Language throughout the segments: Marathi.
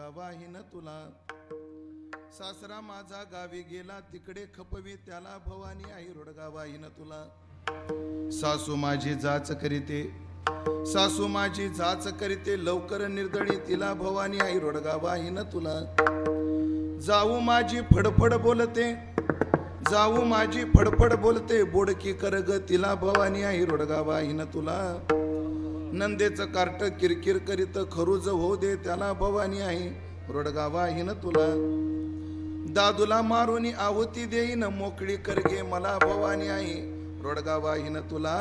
रोडगा वाहिन तुला. सासरा माझा गावी गेला तिकडे खपवी त्याला भवानी आई रोडगा वाहिन तुला. सासू माझी जाच करीते सासू माझी जाच करीते लवकर निर्दळी तिला भवानी आई रोडगा वाहिन तुला. जाऊ माझी फडफड बोलते जाऊ माझी फडफड बोलते बोडकी कर ग तिला भवानी आई रोडगा वाहिन तुला. नंदेचं कार्ट किरकिर करीत खरूज हो दे त्याला भवानी आई रोडगा वाहिन तुला. दादूला मारून आहुती देईन मोकळी करगे मला भवानी आई रोडगा वाहिन तुला.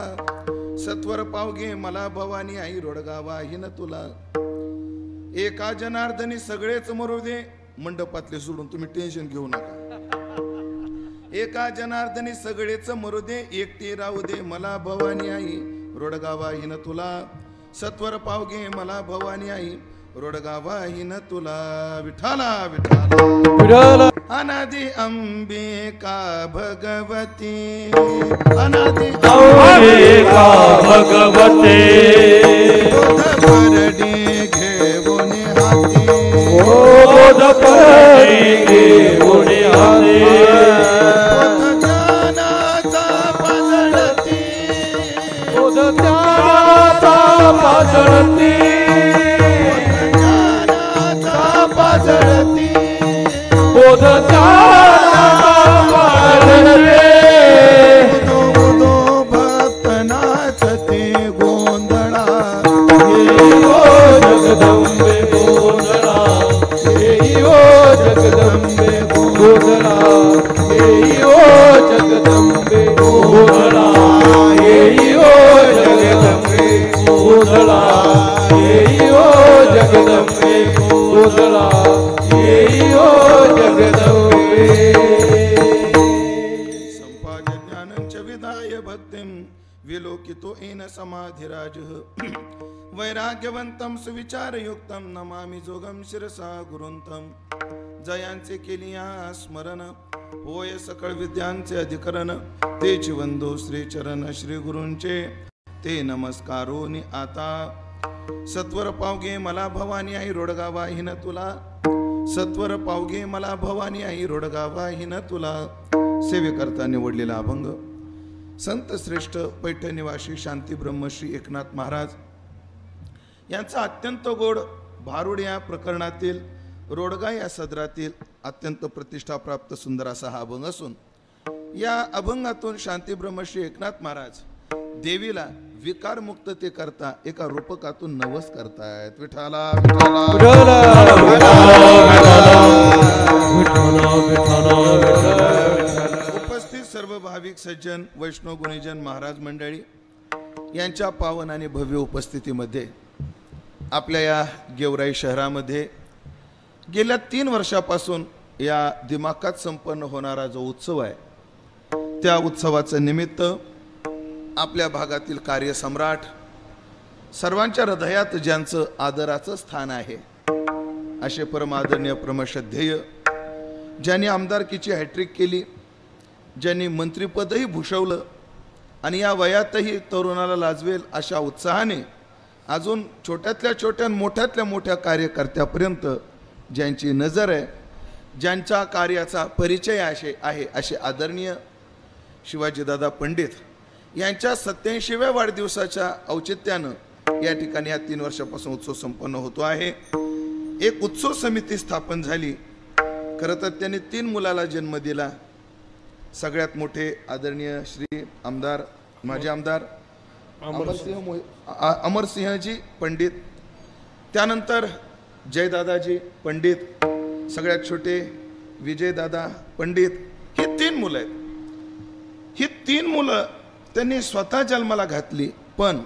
सत्वर पावगे मला भवानी आई रोडगा वाहिन तुला. एका जनार्दनी सगळेच मरू दे मंडपातले सोडून तुम्ही टेन्शन घेऊ नका. एका जनार्दनी सगळेच मरू दे एकटी राहू दे मला भवानी आई रोडगा वाहिन तुला. सत्वर पावगे मला भवानी आई रोडगा वाहिन तुला. विठाला विठाला अनादि अंबिका भगवती अनादि अंबिका भगवती परडी घेऊन हाती बोध परडी घेऊन हाती ज्ञानाचा पाजळती बोध ज्ञानाचा पाजळती ज्ञानाचा पाजळती बोध दो भक्त नाचते गोंधळा जगदंबे गोंधळा जगदंबे गोंधळा जगदंबे गोंधळा जगदंबे गोंधळा जगदंबे गोंधळा संपाद ज्ञानंच विधाय भक्तिं विलोकितो येन समाधिराज. वैराग्यवंतं सुविचारयुक्तं नमामि जोगं शिरसा गुरुंतं. जयांचे केलिया स्मरण होय सकळ विद्यांचे अधिकरण. तेच वंदो श्री चरण श्री गुरूंचे ते नमस्कारोनी आता. सत्वर पावगे मला भवानी आई रोडगा वाहिन तुला. सत्वर पावगे मला भवानी आई रोडगा वाहिन तुला. सेवेकरता निवडलेला अभंग संत श्रेष्ठ पैठणनिवासी शांती ब्रह्मश्री एकनाथ महाराज यांचा अत्यंत गोड भारुड या प्रकरणातील रोडगा या सदरातील अत्यंत प्रतिष्ठाप्राप्त सुंदर असा हा अभंग असून या अभंगातून शांती ब्रह्मश्री एकनाथ महाराज देवीला विकार मुक्तते करता एका रूपकातून नवस करतायत. विठाला उपस्थित सर्व भाविक सज्जन वैष्णव गुणीजन महाराज मंडळी यांच्या पावन आणि भव्य उपस्थितीमध्ये आपल्या या गेवराई शहरामध्ये गेल्या 3 वर्षापासून या दिमाखात संपन्न होणारा जो उत्सव आहे त्या उत्सवाचं निमित्त आपल्या भागातील कार्यसम्राट सर्वांच्या हृदयात ज्यांचं आदराचं स्थान आहे असे परमादरणीय प्रमश्रद्धेय ज्यांनी आमदारकीची हॅट्रिक केली, ज्यांनी मंत्रिपदही भूषवलं आणि या वयातही तरुणाला लाजवेल अशा उत्साहाने अजून छोट्यातल्या छोट्या मोठ्यातल्या मोठ्या कार्यकर्त्यापर्यंत ज्यांची नजर आहे, ज्यांच्या कार्याचा परिचय आहे असे आदरणीय शिवाजीदादा पंडित यांच्या 87व्या वाढदिवसाच्या औचित्यानं या ठिकाणी या 3 वर्षापासून उत्सव संपन्न होतो आहे. एक उत्सव समिती स्थापन झाली. खरं तर त्यांनी 3 मुलाला जन्म दिला. सगळ्यात मोठे आदरणीय श्री आमदार माजी आमदार अमरसिंहजी पंडित, त्यानंतर जयदादाजी पंडित, सगळ्यात छोटे विजयदादा पंडित. हे 3 मुलं आहेत. ही 3 मुलं त्यांनी स्वतः जन्माला घातली, पण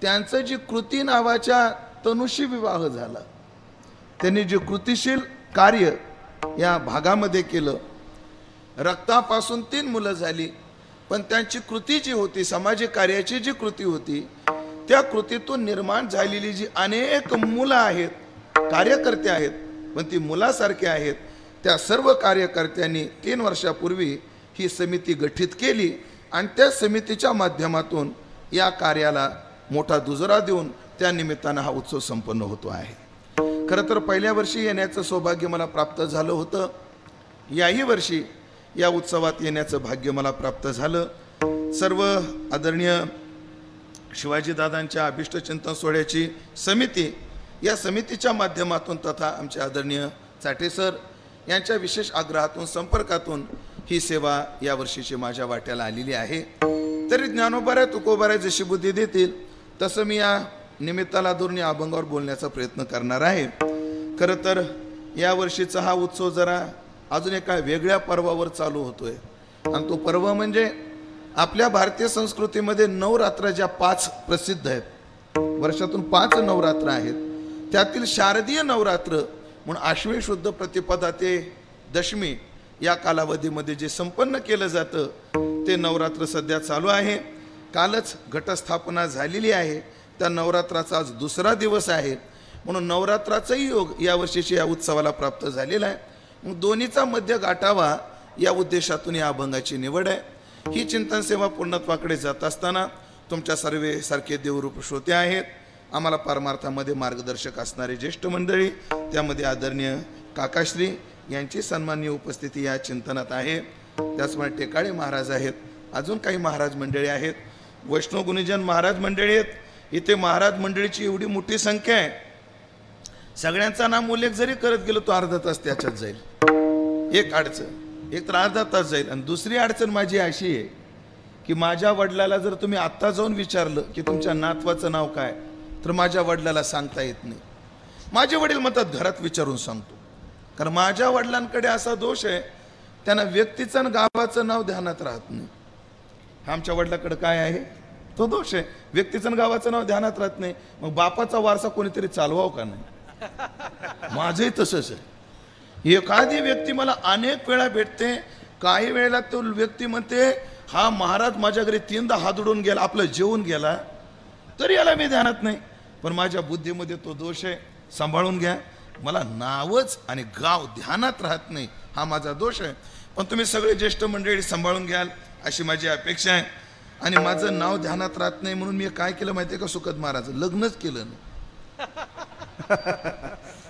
त्यांचं जी कृती नावाच्या तनुशी विवाह झाला. त्यांनी जे कृतिशील कार्य या भागामध्ये केलं, रक्तापासून 3 मुलं झाली, पण त्यांची कृती जी होती, सामाजिक कार्याची जी कृती होती, त्या कृतीतून निर्माण झालेली जी अनेक मुलं आहेत, कार्यकर्ते आहेत, पण ती मुलासारखे आहेत. त्या सर्व कार्यकर्त्यांनी 3 वर्षापूर्वी ही समिती गठीत केली आणि त्या समितीच्या माध्यमातून या कार्याला मोठा दुजोरा देऊन त्या निमित्तानं हा उत्सव संपन्न होतो आहे. खरं तर पहिल्या वर्षी येण्याचं सौभाग्य मला प्राप्त झालं होतं. याही वर्षी या उत्सवात येण्याचं भाग्य मला प्राप्त झालं. सर्व आदरणीय शिवाजीदादांच्या अभिष्टचिंतन सोहळ्याची समिती, या समितीच्या माध्यमातून तथा आमचे आदरणीय चाटे सर यांच्या विशेष आग्रहातून संपर्कातून ही सेवा या वर्षीची माझ्या वाट्याला आलेली आहे. तरी ज्ञानोबाराय तुकोबाराय जशी बुद्धी देतील तसं मी या निमित्ताला धरून या अभंगावर बोलण्याचा प्रयत्न करणार आहे. खरं तर या वर्षीचा हा उत्सव जरा अजून एका वेगळ्या पर्वावर चालू होतोय, आणि तो पर्व म्हणजे आपल्या भारतीय संस्कृतीमध्ये नवरात्र ज्या 5 प्रसिद्ध आहेत, वर्षातून 5 नवरात्र आहेत, त्यातील शारदीय नवरात्र म्हणून आश्विन शुद्ध प्रतिपदा ते दशमी या कालावधीमध्ये जे संपन्न केलं जातं ते नवरात्र सध्या चालू आहे. कालच घटस्थापना झालेली आहे. त्या नवरात्राचा आज दुसरा दिवस आहे, म्हणून नवरात्राचाही योग या वर्षीच्या या उत्सवाला प्राप्त झालेला आहे. मग दोन्हीचा मध्य गाठावा या उद्देशातून या अभंगाची निवड आहे. ही चिंतन सेवा पूर्णत्वाकडे जात असताना तुमच्या सर्वे सारखे देवरूप श्रोते आहेत, आम्हाला परमार्थामध्ये मार्गदर्शक असणारे ज्येष्ठ मंडळी, त्यामध्ये आदरणीय काकाश्री यांची सन्माननीय उपस्थिती या चिंतनात आहे. त्याचप्रमाणे टेकाळे महाराज आहेत, अजून काही महाराज मंडळी आहेत, वैष्णव गुणीजन महाराज मंडळी आहेत. इथे महाराज मंडळीची एवढी मोठी संख्या आहे, सगळ्यांचा नाम उल्लेख जरी करत गेलो तो अर्धा तास त्याच्यात जाईल. एक अडचण, एक तर अर्धा तास जाईल. आणि दुसरी अडचण माझी अशी आहे की माझ्या वडिलाला जर तुम्ही आत्ता जाऊन विचारलं की तुमच्या नातवाचं नाव काय, तर माझ्या वडिलाला सांगता येत नाही. माझे वडील म्हणतात घरात विचारून सांगतो, कारण माझ्या वडिलांकडे असा दोष आहे, त्यांना व्यक्तीचं आणि गावाचं नाव ध्यानात राहत नाही. आमच्या वडिलांकडे काय आहे, तो दोष आहे, व्यक्तीचं आणि गावाचं नाव ध्यानात राहत नाही. मग बापाचा वारसा कोणीतरी चालवाव का नाही? माझंही तसंच आहे. एखादी व्यक्ती मला अनेक वेळा भेटते, काही वेळेला तो व्यक्ती म्हणते हा महाराज माझ्या घरी 3दा हात उडून गेला, आपलं जेवून गेला, तरी याला मी ध्यानात नाही. पण माझ्या बुद्धीमध्ये तो दोष आहे, सांभाळून घ्या. मला नावच आणि गाव ध्यानात राहत नाही, हा माझा दोष आहे. पण तुम्ही सगळे ज्येष्ठ मंडळी सांभाळून घ्याल अशी माझी अपेक्षा आहे. आणि माझं नाव ध्यानात राहत नाही म्हणून मी काय केलं माहिती आहे का, सुखद महाराज लग्नच केलं नाही.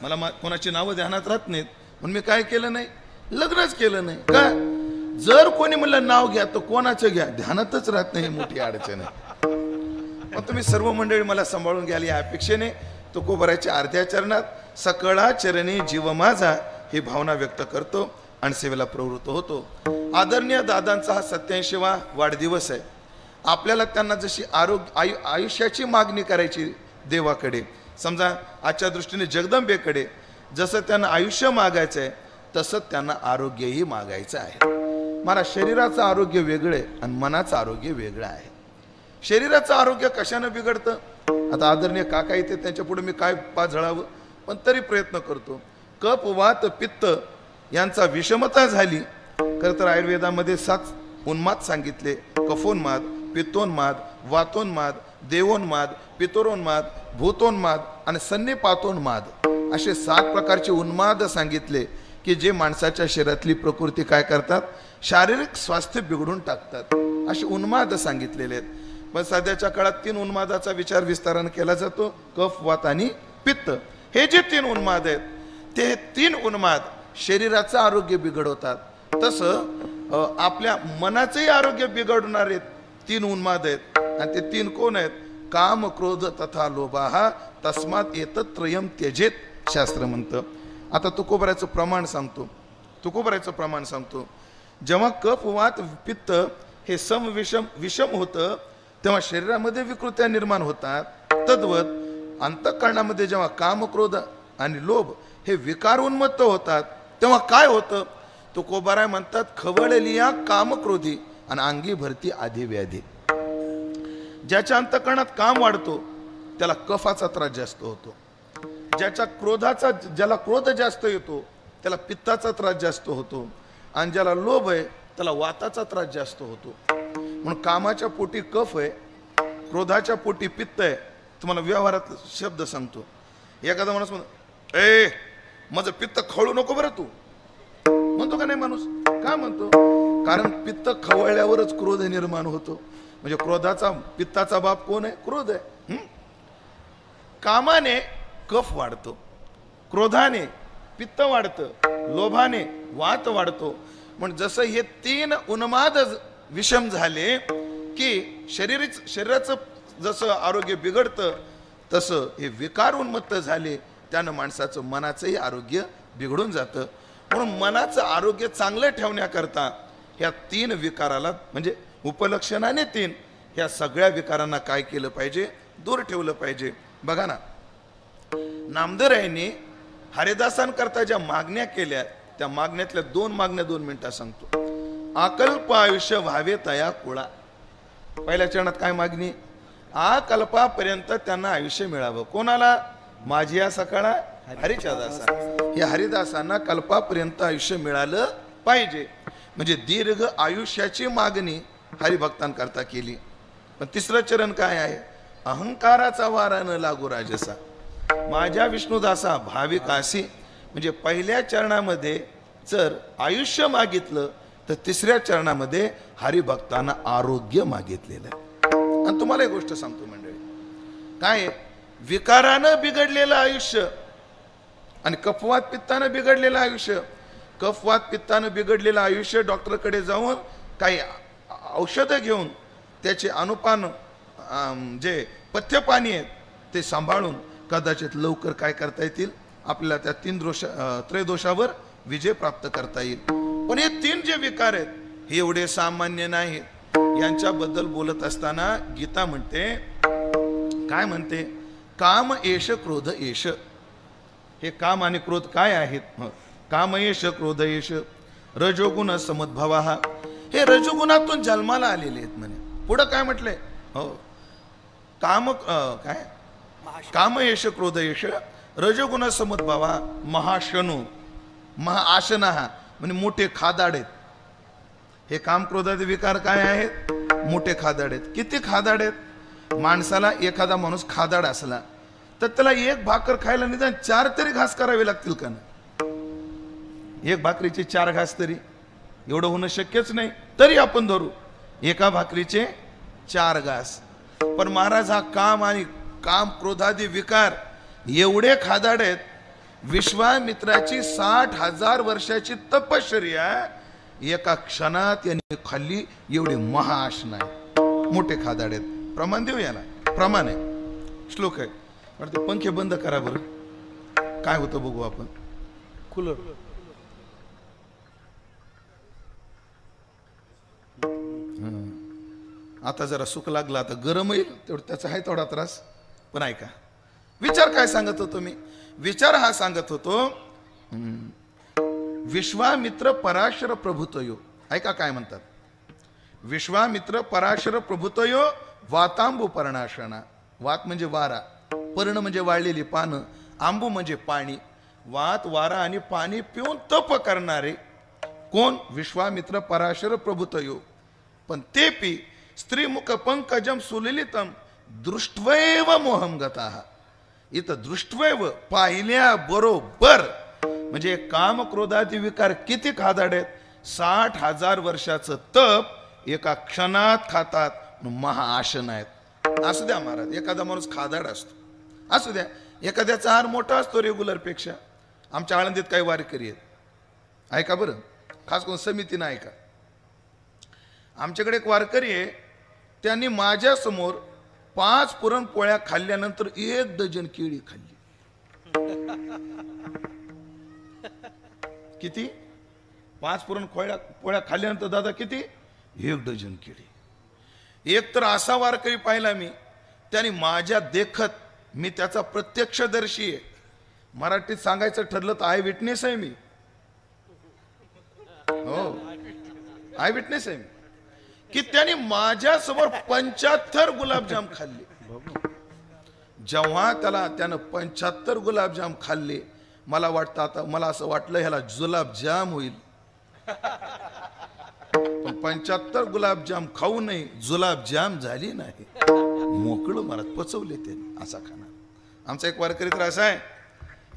मला कोणाची नावं ध्यानात राहत नाहीत म्हणून मी काय केलं नाही, लग्नच केलं नाही. का, जर कोणी म्हणलं नाव घ्या तर कोणाचं घ्या, ध्यानातच राहत नाही, मोठी अडचण आहे. मग तुम्ही सर्व मंडळी मला सांभाळून घ्याल या अपेक्षेने तुकोबारायच्या अर्ध्या चरणात सकळा चरणी जीव माझा ही भावना व्यक्त करतो आणि सेवेला प्रवृत्त होतो. आदरणीय दादांचा हा 87वा वाढदिवस आहे. आपल्याला त्यांना जशी आयुष्याची मागणी करायची देवाकडे, समजा आजच्या दृष्टीने जगदंबेकडे, जसं त्यांना आयुष्य मागायचं आहे तसं त्यांना आरोग्यही मागायचं आहे. मला शरीराचं आरोग्य वेगळं आहे आणि मनाचं आरोग्य वेगळं आहे. शरीराचं आरोग्य कशानं बिघडतं, आता आदरणीय काका इथे, त्यांच्या पुढे मी काय पाझळावं, पण तरी प्रयत्न करतो. कफ वात पित्त यांचा विषमता झाली. खरं तर आयुर्वेदामध्ये 7 उन्माद सांगितले, कफोन्माद, पित्तोन्माद, वातोन्माद, देवोन्माद, पितरोन्माद, भूतोन्माद आणि सन्निपातोन्माद असे 7 प्रकारचे उन्माद सांगितले की जे माणसाच्या शरीरातली प्रकृती काय करतात, शारीरिक स्वास्थ्य बिघडून टाकतात. असे उन्माद सांगितलेले आहेत. पण सध्याच्या काळात 3 उन्मादाचा विचार विस्ताराने केला जातो, कफ वात आणि पित्त. हे जे 3 उन्माद आहेत ते 3 उन्माद शरीराचं आरोग्य बिघडवतात. तसं आपल्या मनाचंही आरोग्य बिघडणारे 3 उन्माद आहेत. आणि ते 3 कोण आहेत, काम क्रोध तथा लोभाः तस्मात् एतत्त्रयं त्यजेत, शास्त्र म्हणतं. आता तुकोबारायचं प्रमाण सांगतो, तुकोबारायचं प्रमाण सांगतो. जेव्हा कफ वात पित्त हे विषम होतं तेव्हा शरीरामध्ये विकृत्या निर्माण होतात. तद्वत अंतःकरणामध्ये जेव्हा काम क्रोध आणि लोभ हे विकार उन्मत्त होतात तेव्हा काय होतं, तुकोबाराय म्हणतात खवळलिया कामक्रोधी आणि अंगी भरती आधी व्याधी. ज्याच्या अंतःकरणात काम वाढतो त्याला कफाचा त्रास जास्त होतो, ज्याला क्रोध जास्त येतो त्याला पित्ताचा त्रास जास्त होतो, आणि ज्याला लोभ आहे त्याला वाताचा त्रास जास्त होतो. म्हणून कामाच्या पोटी कफ आहे, क्रोधाच्या पोटी पित्त आहे. तुम्हाला व्यवहारात शब्द सांगतो. एखादा माणूस म्हणतो ए माझं पित्त खवळू नको बरं तू, म्हणतो का नाही माणूस? का म्हणतो? कारण पित्त खवळल्यावरच क्रोध निर्माण होतो. म्हणजे क्रोधाचा पित्ताचा बाप कोण आहे? क्रोध आहे. कामाने कफ वाढतो, क्रोधाने पित्त वाढतं, लोभाने वात वाढतो. पण जसं हे 3 उन्माद विषम झाले की शरीराचं जसं आरोग्य बिघडतं, तसं हे विकार उन्मत्त झाले त्यानं माणसाचं मनाचंही आरोग्य बिघडून जातं. म्हणून मनाचं आरोग्य चांगलं ठेवण्याकरता ह्या 3 विकाराला, म्हणजे उपलक्षणाने 3, ह्या सगळ्या विकारांना काय केलं पाहिजे? दूर ठेवलं पाहिजे. बघा ना, नामदेवरायांनी हरिदासांकरता ज्या मागण्या केल्या, त्या मागण्यातल्या 2 मागण्या 2 मिनिटात सांगतो. अकल्प आयुष्य व्हावे तया कुळा. पहिल्या चरणात काय मागणी? अकल्पापर्यंत त्यांना आयुष्य मिळावं. कोणाला? माझी या सकाळा हरीच्या दासा. या हरिदासांना कल्पापर्यंत आयुष्य मिळालं पाहिजे. म्हणजे दीर्घ आयुष्याची मागणी हरिभक्तांकरता केली. पण 3रं चरण काय आहे? अहंकाराचा वारा न लागू राजसा. माझ्या विष्णुदासा भाविकासी. म्हणजे पहिल्या चरणामध्ये जर आयुष्य मागितलं, तर 3ऱ्या चरणामध्ये हरिभक्तांना आरोग्य मागितलेलं आहे. आणि तुम्हाला एक गोष्ट सांगतो मंडळी, काय? विकारानं बिघडलेलं आयुष्य आणि कफवात पित्तानं बिघडलेलं आयुष्य. कफवात पित्तानं बिघडलेलं आयुष्य डॉक्टरकडे जाऊन काही औषधं घेऊन त्याचे अनुपान जे पथ्यपाणी आहेत ते सांभाळून कदाचित लवकर काय करता येतील? आपल्याला त्या 3 त्रयदोषावर विजय प्राप्त करता येईल. पण हे 3 जे विकार आहेत हे एवढे सामान्य नाहीत. यांच्याबद्दल बोलत असताना गीता म्हणते, काय म्हणते? काम एष क्रोध एष. हे काम आणि क्रोध काय आहेत? काम एष क्रोध एष रजोगुण समद्भवा. हे रजोगुणातून जन्माला आलेले आहेत म्हणे. पुढं काय म्हटलंय? हो, काम काय? काम एष क्रोध एष रजोगुण समद्भवा महाशनु महाआशना. म्हणजे मोठे खादाड आहेत. हे काम क्रोधाचे विकार काय आहेत? मोठे खादाड आहेत. किती खादाड आहेत? माणसाला एखादा माणूस खादाड असला तर त्याला 1 भाकर खायला निदान 4 तरी घास करावे लागतील का ना? 1 भाकरीचे 4 घास तरी एवढं होणं शक्यच नाही. तरी आपण धरू एका भाकरीचे 4 घास. पण महाराज हा काम आणि काम क्रोधादी विकार एवढे खादाड आहेत. विश्वामित्राची 60,000 वर्षाची तपश्चर्या एका क्षणात यांनी खाल्ली. एवढे महाआशना आहे, मोठे खादाड आहेत. प्रमाण देऊ याला. प्रमाण आहे. श्लोक आहे. पण ते पंखे बंद करा बरं, काय होतं बघू आपण. कूलर आता जरा सुख लागला, आता गरम येईल तेवढं, त्याचा आहे थोडा त्रास. पण ऐका, विचार काय सांगत होतो मी? विचार हा सांगत होतो, विश्वामित्र पराशर प्रभुतयो. ऐका काय म्हणतात? विश्वामित्र पराशर प्रभुतयो वातांबू पर्णाशना. वात म्हणजे वारा, पर्ण म्हणजे वाळलेली पानं, आंबू म्हणजे पाणी. वात, वारा आणि पाणी पिऊन तप करणारे कोण? विश्वामित्र पराशर प्रभुतयो. पण ते पी स्त्रीमुख पंकजम सुललितम दृष्ट्वैव मोहम गताः. इथं दृष्ट्वैव पाहिल्या बरोबर म्हणजे काम क्रोधादी विकार किती खादाड आहेत. 60,000 वर्षाचं तप एका क्षणात खातात. महाआशन आहेत. असू द्या महाराज, एखादा माणूस खादाड असतो, असू द्या. एखाद्याचा हार मोठा असतो रेग्युलर पेक्षा. आमच्या आळंदीत काही वारकरी आहेत, ऐका बरं, खास करून समितीनं ऐका. आमच्याकडे एक वारकरी आहे, त्यांनी माझ्या समोर 5 पुरणपोळ्या खाल्ल्यानंतर 1 डझन केळी खाल्ली. किती? 5 पुरणपोळ्या खाल्ल्यानंतर दादा किती? 1 डझन केळी. एक तर असा वारकरी पाहिला मी, त्याने माझ्या देखत, मी त्याचा प्रत्यक्षदर्शी आहे. मराठीत सांगायचं ठरलं तर आय विटनेस आहे मी. हो, आय विटनेस आहे मी, की त्याने माझ्या समोर 75 गुलाबजाम खाल्ले. जेव्हा त्यानं 75 गुलाबजाम खाल्ले, मला वाटतं, आता मला असं वाटलं ह्याला जुलाबजाम होईल. पण 75 गुलाबजाम खाऊ नाही, जुलाबजाम झाली नाही. मोकळं मला पचवले त्याने असा खाना. आमचा एक वारकरी तर असा आहे,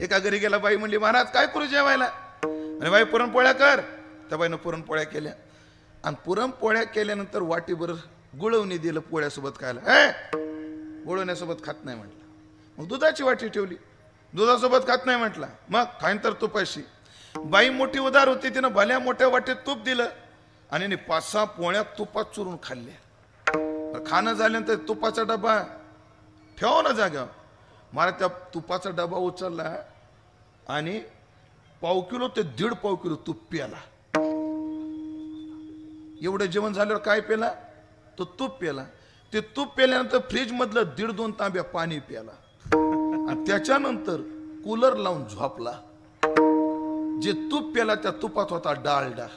एका घरी गेला, बाई म्हणली महाराज काय करू जेवायला? आणि बाई पुरणपोळ्या कर. त्या बाईनं पुरणपोळ्या केल्या आणि पुरणपोळ्या केल्यानंतर वाटीभर गुळवणी दिलं पोळ्यासोबत खायला. गुळवण्यासोबत खात नाही म्हटलं. मग दुधाची वाटी ठेवली. दुधासोबत खात नाही म्हटला, मग खाईन तर तुपाशी. बाई मोठी उदार होती, तिनं भल्या मोठ्या वाटेत तूप दिलं आणि 5-6 पोळ्या तुपात चुरून खाल्ल्या. खाणं झाल्यानंतर तुपाचा डबा ठेव ना जाग्यावर. मला त्या तुपाचा डबा उचलला आणि 1/4 किलो ते 1.5 किलो तूप प्याला. एवढं जेवण झाल्यावर काय प्याला? तो तूप प्याला. ते तूप प्याल्यानंतर फ्रीज मधलं 1.5-2 तांब्या पाणी प्याला आणि त्याच्यानंतर कूलर लावून झोपला. जे तूप प्याला त्या तुपात होता डालडा.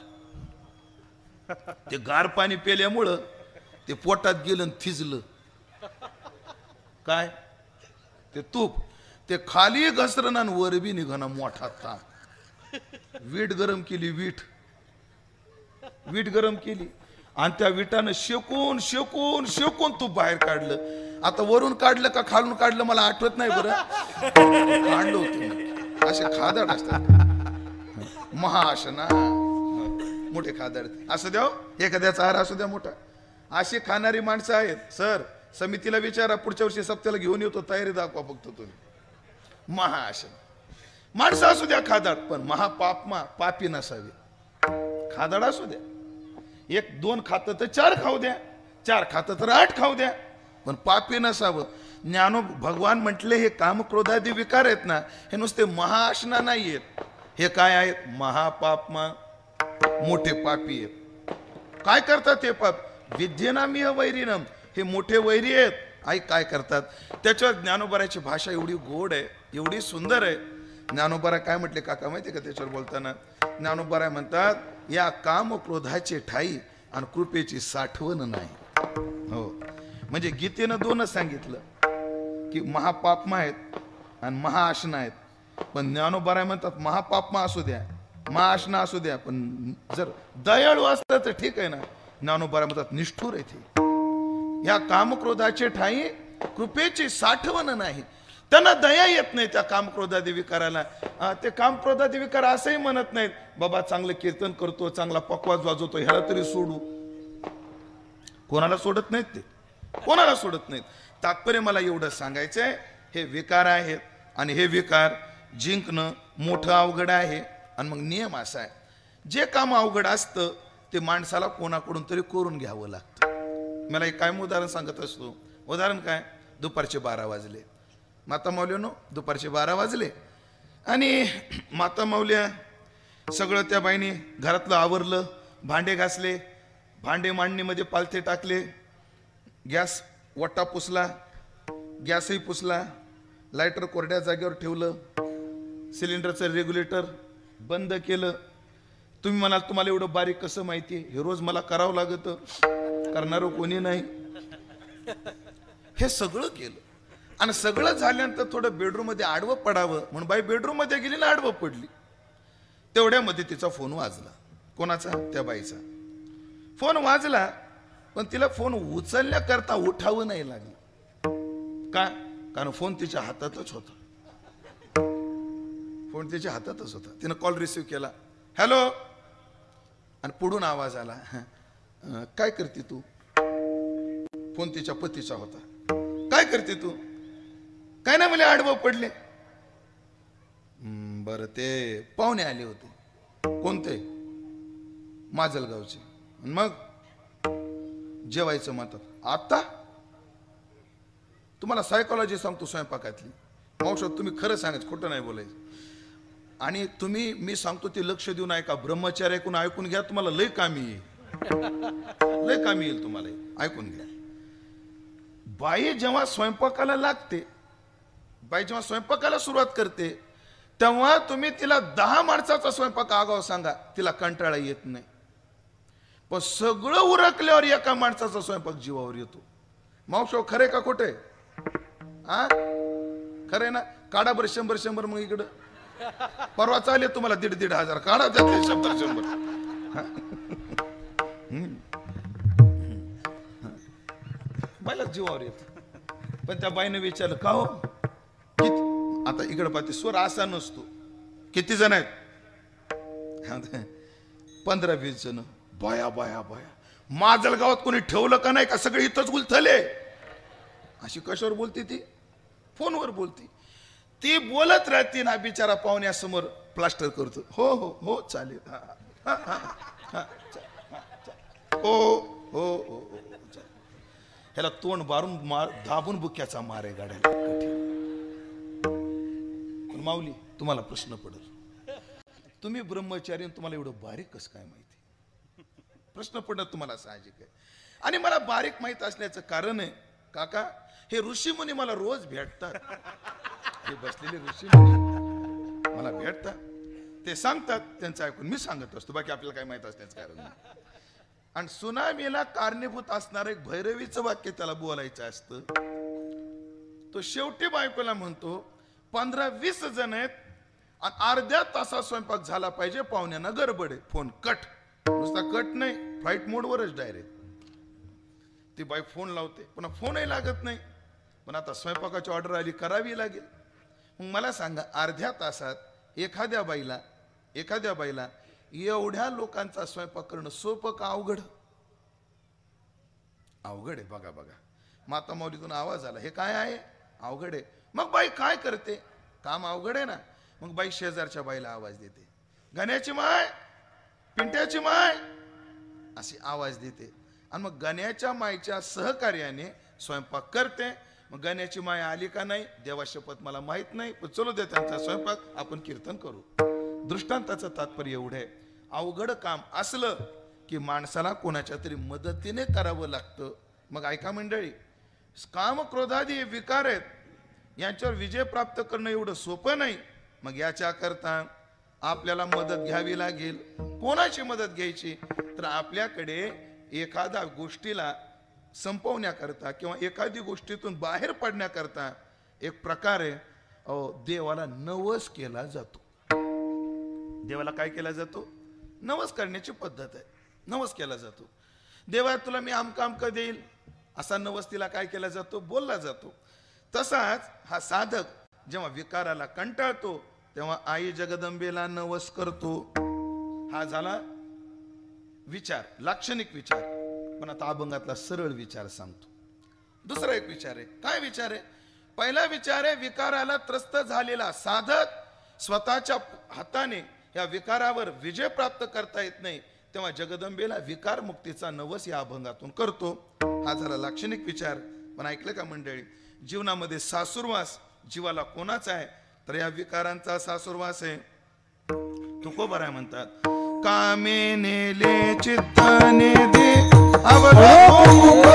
ते गार पाणी प्याल्यामुळं ते पोटात गेलं आणि थिजलं. काय ते तूप ते खाली घसरण आणि वर बी निघणं मोठा ताप. वीट गरम केली, वीट गरम केली आणि त्या विटानं शेकून शेकून शेकून तूप बाहेर काढलं. आता वरून काढलं का खालून काढलं मला आठवत नाही बरं. काढलं होतं. असे खादाड असतात महाशना, मोठे खादाड असू द्या. एखाद्याचा आहार असू द्या मोठा. अशी खाणारी माणसं आहेत. सर समितीला विचारा, पुढच्या वर्षी सप्त्याला घेऊन येतो, तयारी दाखवा फक्त तुम्ही. महाशना माणसं असू द्या खादाड, पण महापापमा पापी नसावी. खादाड असू द्या, 1-2 खातं तर 4 खाऊ द्या, 4 खातं तर 8 खाऊ द्या, पण पापी नसावं. ज्ञानो भगवान म्हटले हे काम क्रोधादी विकार आहेत ना, हे नुसते महाशना नाही आहेत. हे काय आहेत? महापापमा, मोठे पापी आहेत. काय करतात हे पाप? विद्येनामी वैरिनम, हे मोठे वैरी आहेत. आई काय करतात? त्याच्यावर ज्ञानोबाराची भाषा एवढी गोड आहे, एवढी सुंदर आहे. ज्ञानोबारा काय म्हटले काका माहिती का त्याच्यावर बोलताना? ज्ञानोबारा म्हणतात, या काम क्रोधाचे ठाई आणि कृपेची साठवण नाही. हो, म्हणजे गीतेनं 2च सांगितलं की महापापमा आहेत आणि महाआशना आहेत. पण ज्ञानोबारा म्हणतात महापापमा असू द्या, महाआशना असू द्या, पण जर दयाळू असतं तर ठीक आहे ना. ज्ञानोबारा म्हणतात निष्ठुर आहे ते. या कामक्रोधाचे ठाई कृपेची साठवण नाही. त्यांना दया येत नाही त्या कामक्रोधादी विकाराला. ते कामक्रोधादी विकार असंही म्हणत नाहीत, बाबा चांगलं कीर्तन करतो, चांगला पकवाज वाजवतो, ह्याला तरी सोडू. कोणाला सोडत नाहीत ते, कोणाला सोडत नाहीत. तात्पर्य मला एवढं सांगायचंय, हे विकार आहेत आणि हे विकार जिंकणं मोठं अवघड आहे. आणि मग नियम असा आहे, जे काम अवघड असतं ते माणसाला कोणाकडून तरी करून घ्यावं लागतं. मला एक कायम उदाहरण सांगत असतो. उदाहरण काय? दुपारचे 12 वाजले. माता माऊलीनो दुपारचे 12 वाजले आणि माता माऊल्या सगळं त्या बाईने घरातलं आवरलं, भांडे घासले, भांडे मांडणीमध्ये पालथे टाकले, गॅस वट्टा पुसला, गॅसही पुसला, लायटर कोरड्या जागेवर ठेवलं, सिलेंडरचं रेग्युलेटर बंद केलं. तुम्ही म्हणाल तुम्हाला एवढं बारीक कसं माहिती आहे? हे रोज मला करावं लागतं, करणारं कोणी नाही. हे सगळं केलं आणि सगळं झाल्यानंतर थोडं बेडरूम मध्ये आडवं पडावं म्हणून बाई बेडरूम मध्ये गेली ना आडवं पडली. तेवढ्यामध्ये तिचा फोन वाजला. कोणाचा? त्या बाईचा फोन वाजला, पण तिला फोन उचलण्याकरता उठावं नाही लागलं. का? कारण फोन तिच्या हातातच होता. फोन तिच्या हातातच होता. तिनं कॉल रिसिव्ह केला, हॅलो, आणि पुढून आवाज आला, काय करते तू? फोन तिच्या पतीचा होता. काय करते तू? काय नाही, मला आडवं पडले. बरं, ते पाहुणे आले होते. कोणते? माजलगावचे. मग जेवायचं म्हणतात. आता तुम्हाला सायकोलॉजी सांगतो स्वयंपाकातली. मावशात तुम्ही खरं सांगायचं, खोटं नाही बोलायचं. आणि तुम्ही मी सांगतो ते लक्ष देऊन ऐका, ब्रह्मचार्य ऐकून घ्या, तुम्हाला लय कामी येईल, लय कामी येईल तुम्हाला. ऐकून घ्या. बाई जेव्हा स्वयंपाकाला लागते, बाई जेव्हा स्वयंपाकाला सुरुवात करते, तेव्हा तुम्ही तिला 10 माणसाचा स्वयंपाक आगाव सांगा, तिला कंटाळा येत नाही. पण सगळं उरकल्यावर एका माणसाचा स्वयंपाक जीवावर येतो. मावशो खरे का खोटे? हा खरे ना? काढा बरं 100 मग इकडं. परवा चालेल तुम्हाला 1,500 काढा, त्यातले 100. बायला जीवावर येत. पण त्या बाईने विचारलं, का हो किती? आता इकडे पाहते, स्वर असा नसतो. किती जण आहेत? 15-20 जण. बाया बाया बाया, माजलगावात कोणी ठेवलं का नाही का? सगळे इथंच गुलथले. अशी कशावर बोलते ती? फोनवर बोलती. ती बोलत राहते ना, बिचारा पाहुण्यासमोर प्लास्टर करतो. हो हो हो चालेल. हा, हा, हा, हा, हो हो हो हो चालेल. ह्याला तोंड बारून दाबून बुक्याचा मार आहे गाड्याला. पण माऊली तुम्हाला प्रश्न पडेल, तुम्ही ब्रह्मचारी तुम्हाला एवढं बारीक कसं काय माहिती? प्रश्न पडत तुम्हाला साहजिक आहे. आणि मला बारीक माहित असण्याचं कारण आहे काका, हे ऋषीमुनी मला रोज भेटतात. हे बसलेले ऋषीमुनी मला भेटतात, ते सांगतात, त्यांचं ऐकून मी सांगत असतो. बाकी आपल्याला काय माहित असण्याचं कारण नाही. आणि सुनामीला कारणीभूत असणार एक भैरवीचं वाक्य त्याला बोलायचं असतं. तो शेवटी बायकोला म्हणतो 15-20 जण आहेत आणि अर्ध्या तासात स्वयंपाक झाला पाहिजे, पाहुण्यांना गडबड आहे. Phone cut. नुसता कट नाही, फ्लाईट मोडवरच डायरेक्ट. ती बाई फोन लावते, पुन्हा फोनही लागत नाही. पण आता स्वयंपाकाची ऑर्डर आली, करावी लागेल. मग मला सांगा, अर्ध्या तासात एखाद्या बाईला एवढ्या लोकांचा स्वयंपाक करणं सोपं का अवघड? अवघड आहे. बघा बघा, माता माऊलीतून आवाज आला, हे काय आहे? अवघड आहे. मग बाई काय करते? काम अवघड आहे ना. मग बाई शेजारच्या बाईला आवाज देते, गण्याची माय, पिंट्याची माय, अशी आवाज देते. आणि मग गण्याच्या मायच्या सहकार्याने स्वयंपाक करते. मग गण्याची माय आली का नाही, देवा शपथ मला माहित नाही, पण चलो दे त्यांचा स्वयंपाक, आपण कीर्तन करू. दृष्टांताचं तात्पर्य एवढं आहे, अवघड काम असलं की माणसाला कोणाच्या तरी मदतीने करावं लागतं. मग ऐका मंडळी, काम क्रोधादी हे विकार आहेत, यांच्यावर विजय प्राप्त करणं एवढं सोपं नाही. मग याच्या करता आपल्याला मदत घ्यावी लागेल. कोणाची मदत घ्यायची? तर आपल्याकडे एखाद्या गोष्टीला संपवण्याकरता किंवा एखादी गोष्टीतून बाहेर पडण्याकरता एक प्रकार आहे, देवाला नवस केला जातो. देवाला काय केला जातो? नवस करण्याची पद्धत आहे. नवस केला जातो. देवा तुला मी आमका आमका देईल, असा नवस तिला काय केला जातो? बोलला जातो. तसाच हा साधक जेव्हा विकाराला कंटाळतो तेव्हा आई जगदंबेला नवस करतो. हा झाला विचार, लाक्षणिक विचार. पण आता अभंगातला सरळ विचार सांगतो. दुसरा एक विचार आहे. काय विचार आहे? पहिला विचार आहे, विकाराला त्रस्त झालेला साधक स्वतःच्या हाताने या विकारावर विजय प्राप्त करता येत नाही, तेव्हा जगदंबेला विकार मुक्तीचा नवस या अभंगातून करतो. हा झाला लाक्षणिक विचार. पण ऐकलं का मंडळी, जीवनामध्ये सासुरवास जीवाला कोणाचा आहे? तर या विकारांचा सासुरवास आहे. तुकोबाराय म्हणतात, कामे नेले चित्ताने दे अवलोकन